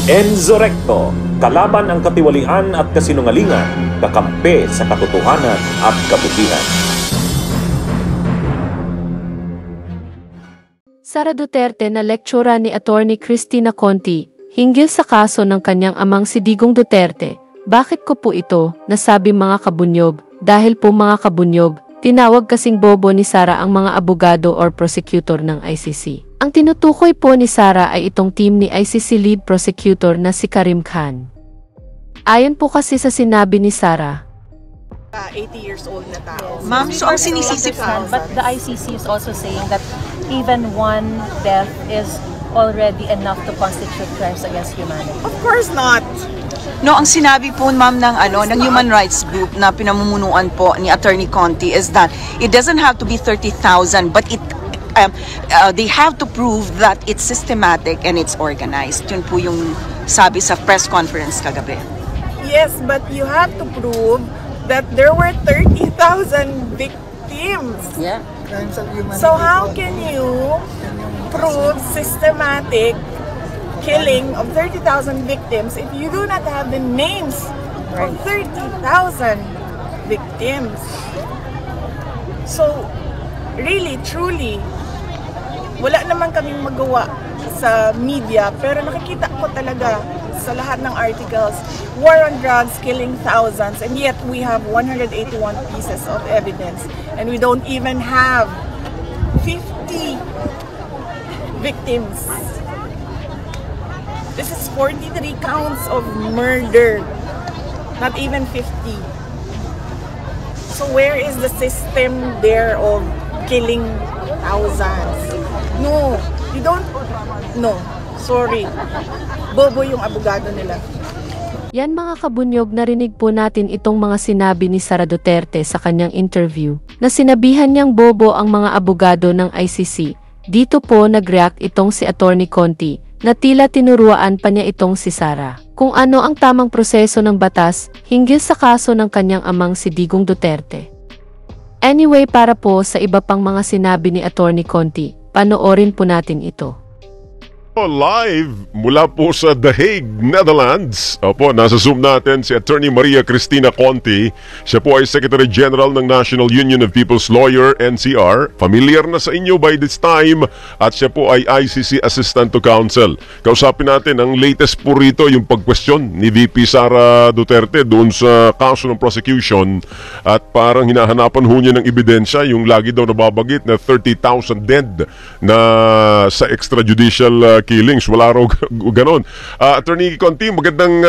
Enzo Recto, kalaban ang katiwalian at kasinungalingan, kakampi sa katotohanan at kabutihan. Sara Duterte na lektura ni Attorney Cristina Conti hinggil sa kaso ng kanyang amang si Digong Duterte. Bakit ko po ito nasabi mga kabunyob? Dahil po mga kabunyob, tinawag kasing bobo ni Sara ang mga abogado or prosecutor ng ICC. Ang tinutukoy po ni Sara ay itong team ni ICC lead prosecutor na si Karim Khan. Ayon po kasi sa sinabi ni Sara, 80 years old na tao. Ma'am, so ang sinisisip but the ICC is also saying that even one death is already enough to constitute crimes against humanity. Of course not. No, ang sinabi po ma'am ng human rights group na pinamumunuan po ni Attorney Conti is that it doesn't have to be 30,000 but they have to prove that it's systematic and it's organized. Yun po yung sabi sa press conference kagabi. Yes, but you have to prove that there were 30,000 victims. Yeah. So how can you prove systematic killing of 30,000 victims if you do not have the names of 30,000 victims? So, really, truly, wala naman kaming magawa sa media, pero nakikita ko talaga sa lahat ng articles, war on drugs, killing thousands, and yet we have 181 pieces of evidence, and we don't even have 50 victims. This is 43 counts of murder, not even 50. So where is the system there of killing thousands? No, you don't. No, sorry. Bobo yung abogado nila. yan mga kabunyog, narinig po natin itong mga sinabi ni Sara Duterte sa kanyang interview na sinabihan niyang bobo ang mga abogado ng ICC. Dito po nag-react itong si Attorney Conti na tila tinuruan pa niya itong si Sara kung ano ang tamang proseso ng batas hinggil sa kaso ng kanyang amang si Digong Duterte. Anyway, para po sa iba pang mga sinabi ni Attorney Conti, panoorin po natin ito. Live mula po sa The Hague, Netherlands. Opo, nasa Zoom natin si Attorney Maria Cristina Conti. Siya po ay Secretary General ng National Union of People's Lawyer, NCR. Familiar na sa inyo by this time. At siya po ay ICC Assistant to Counsel. Kausapin natin ang latest po rito, yung pag-question ni VP Sara Duterte doon sa kaso ng prosecution. At parang hinahanapan ho niya ng ebidensya, yung lagi daw nababagit na 30,000 dead na sa extrajudicial killings. Wala raw ganon. Attorney Conti, magandang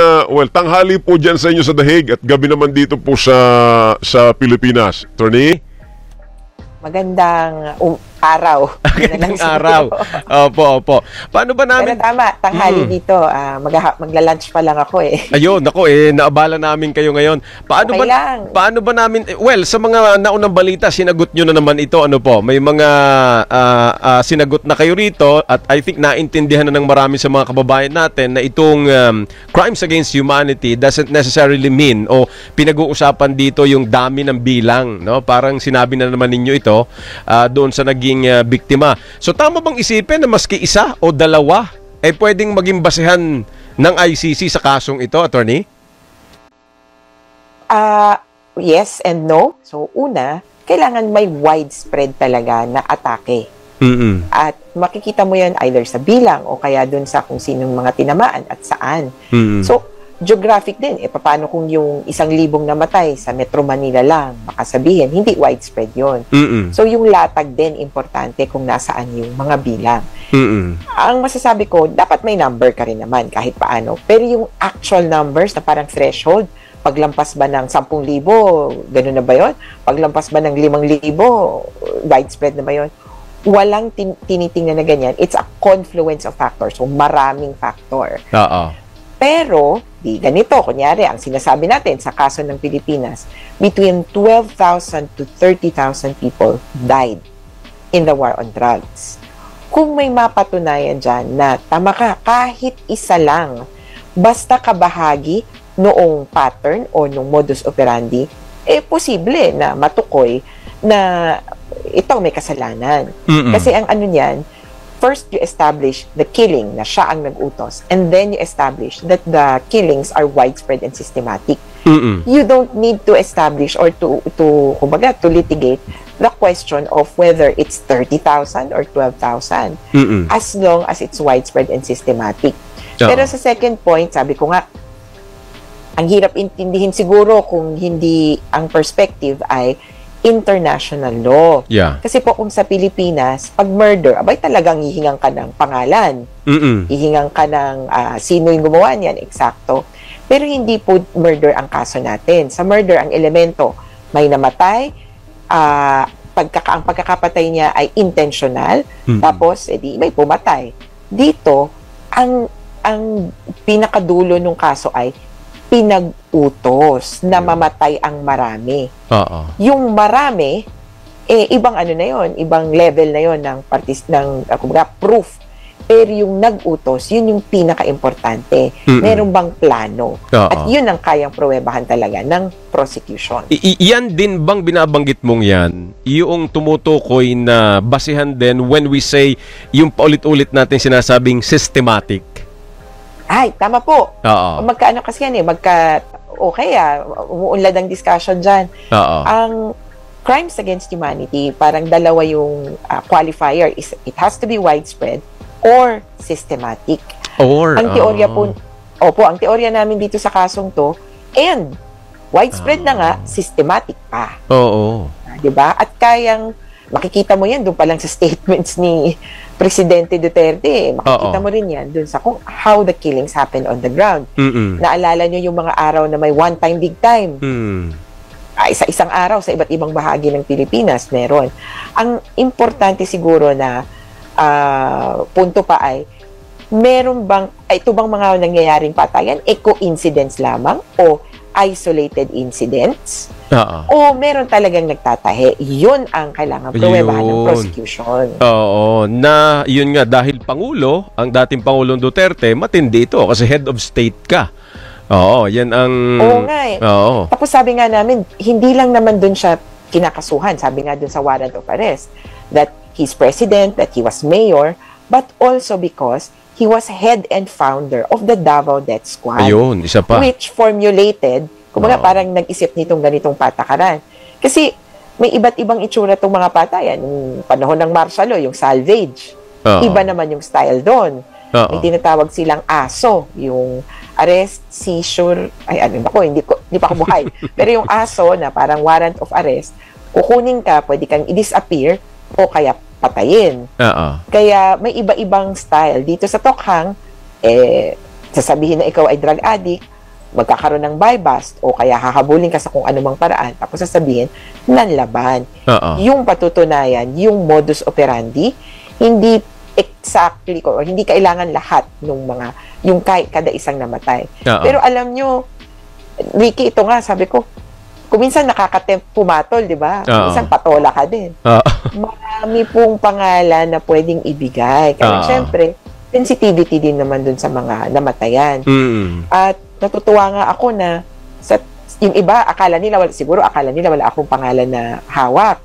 tanghali po dyan sa inyo sa The Hague at gabi naman dito po sa Pilipinas. Attorney? Magandang araw. Magandang araw. Opo. Paano ba namin... Pero tama, tanghali dito. Magla-lunch pa lang ako eh. Ayun, nako naabala namin kayo ngayon. Paano ba namin... Well, sa mga naunang balita, sinagot nyo na naman ito. Ano po? May mga sinagot na kayo rito at I think naintindihan na ng marami sa mga kababayan natin na itong crimes against humanity doesn't necessarily mean o pinag-uusapan dito yung dami ng bilang. No? Parang sinabi na naman ninyo ito doon sa naging biktima. So tama bang isipin na maski isa o dalawa ay pwedeng maging basehan ng ICC sa kasong ito, Attorney? Yes and no. So una, kailangan may widespread talaga na atake. At makikita mo yan either sa bilang o kaya dun sa kung sinong mga tinamaan at saan. So geographic din, paano kung yung 1,000 namatay sa Metro Manila lang, baka sabihin, hindi widespread yon. So yung latag din, importante kung nasaan yung mga bilang. Ang masasabi ko, dapat may number ka rin naman kahit paano. Pero yung actual numbers na parang threshold, paglampas ba ng 10,000, ganun na ba yun? Paglampas ba ng 5,000, widespread na ba yun? Walang tinitingnan na ganyan. It's a confluence of factors. So maraming factor. Pero, di ganito, kunyari, ang sinasabi natin sa kaso ng Pilipinas, between 12,000 to 30,000 people died in the war on drugs. Kung may mapatunayan dyan na tama ka, kahit isa lang, basta kabahagi noong pattern o noong modus operandi, posible na matukoy na ito may kasalanan. Kasi ang ano niyan, first you establish the killing na siya ang nag-utos, and then you establish that the killings are widespread and systematic. You don't need to establish or to litigate the question of whether it's 30,000 or 12,000 as long as it's widespread and systematic. Pero sa second point, sabi ko nga, ang hirap intindihin siguro kung hindi ang perspective ay international law. Kasi po kung sa Pilipinas, pag murder, abay talagang hihingan ka ng pangalan. Hihingan ka ng sino yung gumawa niyan, eksakto. Pero hindi po murder ang kaso natin. Sa murder, ang elemento, may namatay, ang pagkakapatay niya ay intentional, tapos edi may pumatay. Dito, ang pinakadulo ng kaso ay pinag-utos na mamatay ang marami. Yung marami, ibang ano na yon, ibang level na yon ng proof. Pero yung nag-utos, yun yung pinaka-importante. Meron bang plano? At yun ang kayang pruwebahan talaga ng prosecution. Yan din bang binabanggit mong yan? Yung tumutukoy na basihan din when we say yung paulit-ulit natin sinasabing systematic? Ay, tama po. Magkaano kasi yan umuunlad ang discussion dyan. Ang crimes against humanity, parang dalawa yung qualifier. It has to be widespread or systematic. Ang teorya po, ang teorya namin dito sa kasong to, and widespread na nga, systematic pa. Diba? At kayang, makikita mo yan doon pa lang sa statements ni Presidente Duterte. Makikita mo rin yan doon sa how the killings happen on the ground. Naalala nyo yung mga araw na may one time, big time. Sa isang araw, sa iba't ibang bahagi ng Pilipinas, meron. Ang importante siguro na punto pa ay, meron bang, ito bang mga nangyayaring patayan, coincidence lamang o isolated incidents? O meron talagang nagtatahe? Yun ang kailangan pruwebahan ng prosecution. Na yun nga, dahil Pangulo, ang dating Pangulong Duterte, matindi ito kasi head of state ka. Yan ang... Tapos sabi nga namin, hindi lang naman dun siya kinakasuhan. Sabi nga dun sa warrant of arrest, that he's president, that he was mayor, but also because he was head and founder of the Davao Death Squad. Ayun, isa pa. Which formulated, kumbaga parang nag-isip nitong ganitong patakaran. Kasi may iba't ibang itsura itong mga patayan. Yung panahon ng martial law, yung salvage. Iba naman yung style doon. May tinatawag silang ASO, yung arrest, seizure, hindi pa ako buhay. Pero yung ASO na parang warrant of arrest, kukunin ka, pwede kang i-disappear o kaya patayin. Kaya may iba-ibang style. Dito sa Tokhang, sasabihin na ikaw ay drug addict, magkakaroon ng buy-bust o kaya hahabulin ka sa kung anumang paraan, tapos sasabihin, nanlaban. Yung patutunayan, yung modus operandi, hindi exactly, or hindi kailangan lahat ng mga, yung kada isang namatay. Pero alam nyo, Ricky, ito nga, sabi ko, kuminsan nakakatempt pumatol, di ba? Minsan patola ka din. Marami pong pangalan na pwedeng ibigay. Kaya syempre, sensitivity din naman dun sa mga namatayan. At natutuwa nga ako na yung iba, akala nila wala akong pangalan na hawak.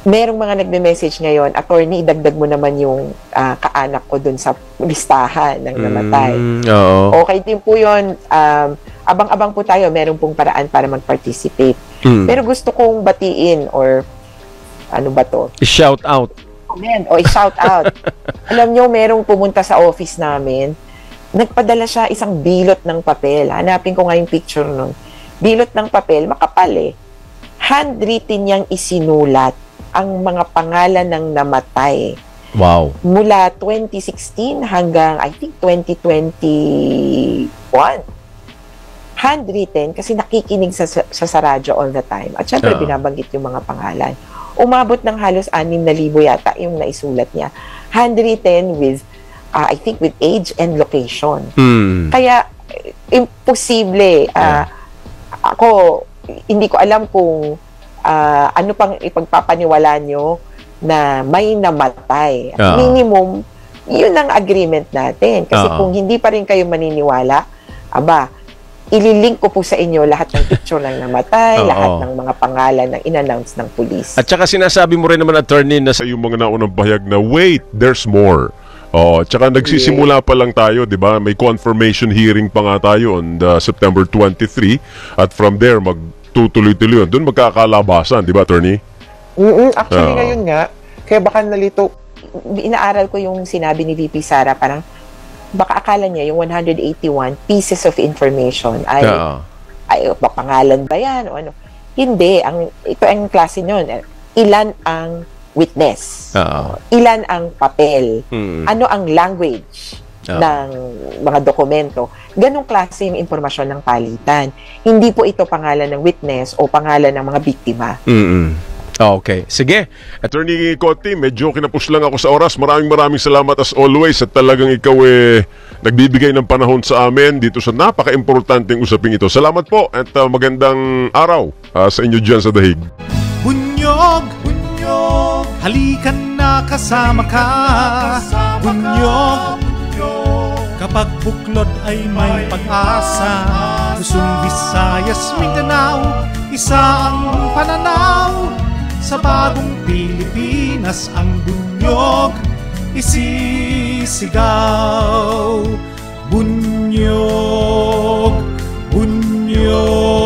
Merong mga nagme-message ngayon, attorney, idagdag mo naman yung kaanak ko dun sa listahan ng namatay. Okay din po yun. Abang-abang po tayo, meron pong paraan para mag-participate. Pero gusto kong batiin or ano ba to? I-shout out. I-shout out. Alam nyo, merong pumunta sa office namin, nagpadala siya isang bilot ng papel. Hanapin ko nga yung picture nun. Bilot ng papel, makapal eh. Handwritten niyang isinulat ang mga pangalan ng namatay. Wow. Mula 2016 hanggang, I think, 2021. Handwritten kasi nakikinig sa radyo all the time. At syempre, binabanggit yung mga pangalan. Umabot ng halos 6,000 yata yung naisulat niya. Handwritten with, I think, with age and location. Kaya, imposible. Ako, hindi ko alam kung ano pang ipagpapaniwala nyo na may namatay. Minimum, yun ang agreement natin. Kasi kung hindi pa rin kayo maniniwala, ililink ko po sa inyo lahat ng picture ng namatay, lahat ng mga pangalan ng in-announce ng pulis. At saka sinasabi mo rin naman, attorney, na sa yung mga naunang pahayag na wait, there's more. Tsaka nagsisimula pa lang tayo, di ba? May confirmation hearing pa nga tayo on September 23 at from there magtutuloy-tuloy yun. Doon magkakalabasan, di ba, attorney? Actually, ngayon nga, kaya baka nalito, inaaral ko yung sinabi ni VP Sara, parang baka akala niya yung 181 pieces of information ay pangalan ba yan o ano. Hindi, ito ang klase nun. Ilan ang witness? Ilan ang papel? Ano ang language ng mga dokumento? Ganong klase yung impormasyon ng palitan. Hindi po ito pangalan ng witness o pangalan ng mga biktima. Okay. Sige. Attorney Conti, medyo kinapos lang ako sa oras. Maraming salamat as always at talagang ikaw nagbibigay ng panahon sa amin dito sa napaka-importanteng usaping ito. Salamat po at magandang araw sa inyo dyan sa Dahig. Bunyog, bunyog, halikan na kasama ka. Bunyog, kapag buklod ay may pag-asa. Luzon, Visayas, Mindanao, isa ang pananaw. Sa bagong Pilipinas ang bunyog isisigaw. Bunyog, bunyog.